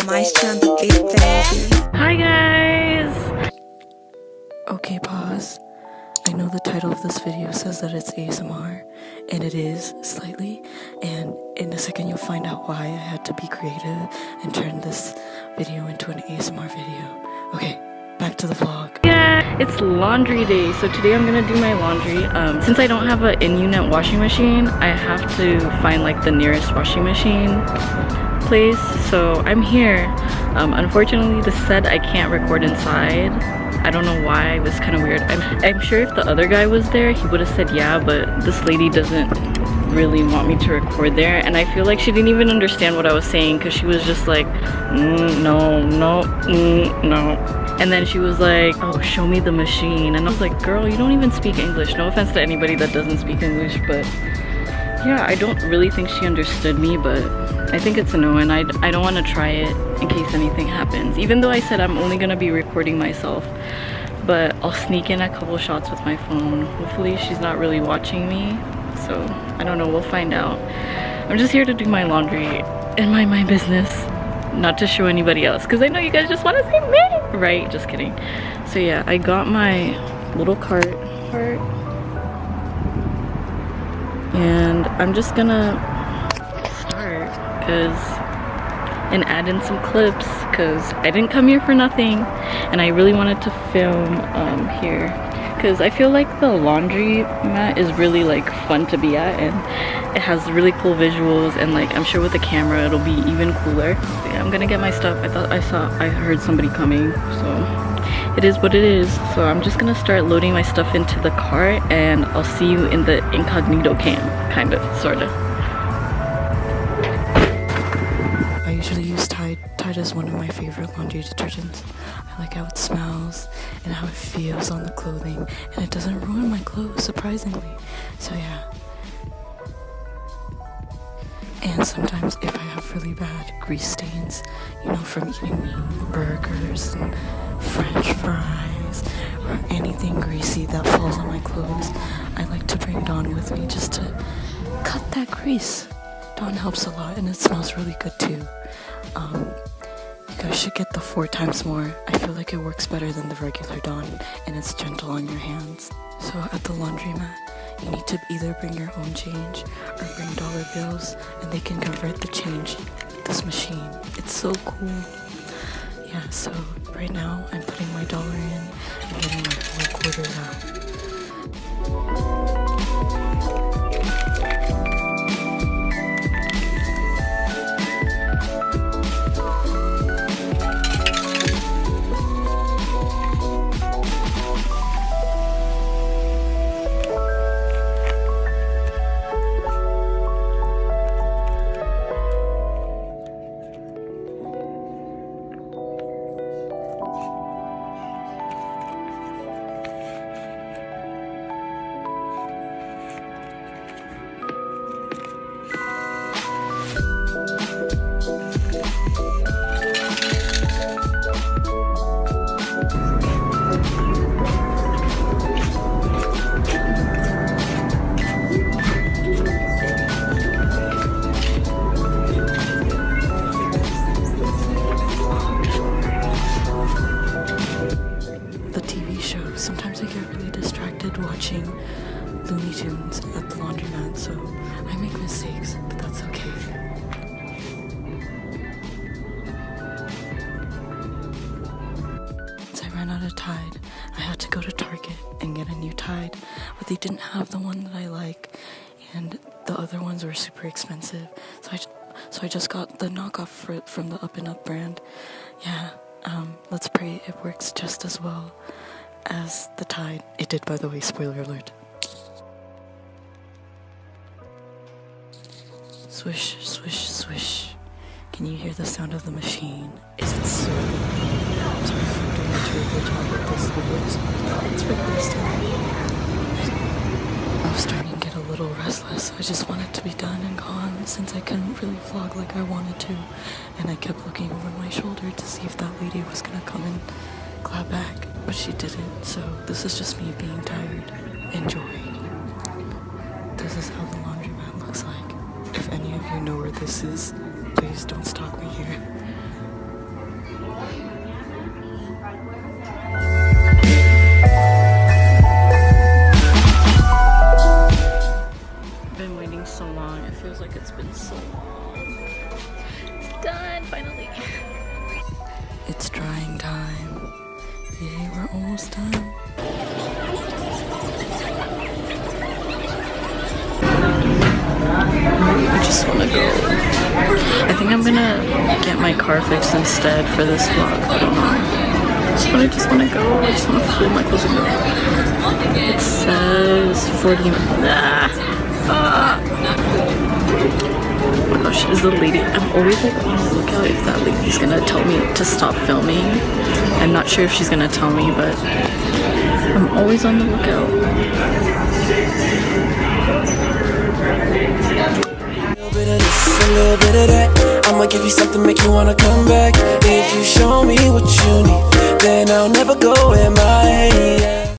on the beat, baby. Hi guys! Okay, pause. I know the title of this video says that it's ASMR, and it is slightly, and in a second you'll find out why I had to be creative and turn this video into an ASMR video. Okay, back to the vlog. Yeah, it's laundry day, so today I'm gonna do my laundry. Since I don't have an in-unit washing machine, I have to find like the nearest washing machine place, so I'm here. Unfortunately, the said I can't record inside. I don't know why. It was kind of weird. I'm sure if the other guy was there, he would have said yeah, but this lady doesn't really want me to record there, and I feel like she didn't even understand what I was saying because she was just like, no, no, no. And then she was like, oh, show me the machine. And I was like, girl, you don't even speak English. No offense to anybody that doesn't speak English, but yeah, I don't really think she understood me, but I think it's a no, and I don't want to try it in case anything happens. Even though I said I'm only going to be recording myself, but I'll sneak in a couple shots with my phone. Hopefully she's not really watching me, so I don't know, we'll find out. I'm just here to do my laundry and mind my business, not to show anybody else, because I know you guys just want to see me, right? Just kidding. So yeah, I got my little cart, and I'm just gonna start and add in some clips because I didn't come here for nothing, and I really wanted to film here because I feel like the laundry mat is really like fun to be at, and it has really cool visuals, and like I'm sure with the camera it'll be even cooler. So yeah, I'm gonna get my stuff. I heard somebody coming, so it is what it is. So I'm just gonna start loading my stuff into the cart, and I'll see you in the incognito cam, kind of, sort of. I usually use Tide. Tide is one of my favorite laundry detergents. I like how it smells and how it feels on the clothing, and it doesn't ruin my clothes, surprisingly. So yeah. And sometimes if I have really bad grease stains, you know, from eating burgers and French fries or anything greasy that falls on my clothes, I like to bring Dawn with me just to cut that grease. Dawn helps a lot, and it smells really good too. You guys should get the 4 times more. I feel like it works better than the regular Dawn, and it's gentle on your hands. So at the laundromat, you need to either bring your own change or bring dollar bills, and they can convert the change with this machine. It's so cool. Yeah, so right now I'm putting my dollar in and getting my 4 quarters out. Sometimes I get really distracted watching Looney Tunes at the laundromat, so I make mistakes, but that's okay. Since I ran out of Tide, I had to go to Target and get a new Tide, but they didn't have the one that I like, and the other ones were super expensive, so I just got the knockoff from the Up and Up brand. Yeah, let's pray it works just as well as the Tide. It did, by the way, spoiler alert. Swish, swish, swish. Can you hear the sound of the machine? Is it so good? I'm sorry if I'm doing a terrible job with this video. It's my first time. I was starting to get a little restless. I just wanted to be done and gone since I couldn't really vlog like I wanted to, and I kept looking over my shoulder to see if that lady was gonna come and clap back, but she didn't. So this is just me being tired. Enjoy. This is how the laundromat looks like. If any of you know where this is, please don't stalk me here. So it's done finally. It's drying time. Yay, we're almost done. I just want to go. I think I'm gonna get my car fixed instead for this vlog. I don't know. But I just want to go. I just want to fold my clothes and go. It says 40 minutes. Oh my gosh, is the lady. I'm always like on the lookout if that lady's gonna tell me to stop filming. I'm not sure if she's gonna tell me, but I'm always on the lookout. A little bit of that. I'ma give you something, make you wanna come back. If you show me what you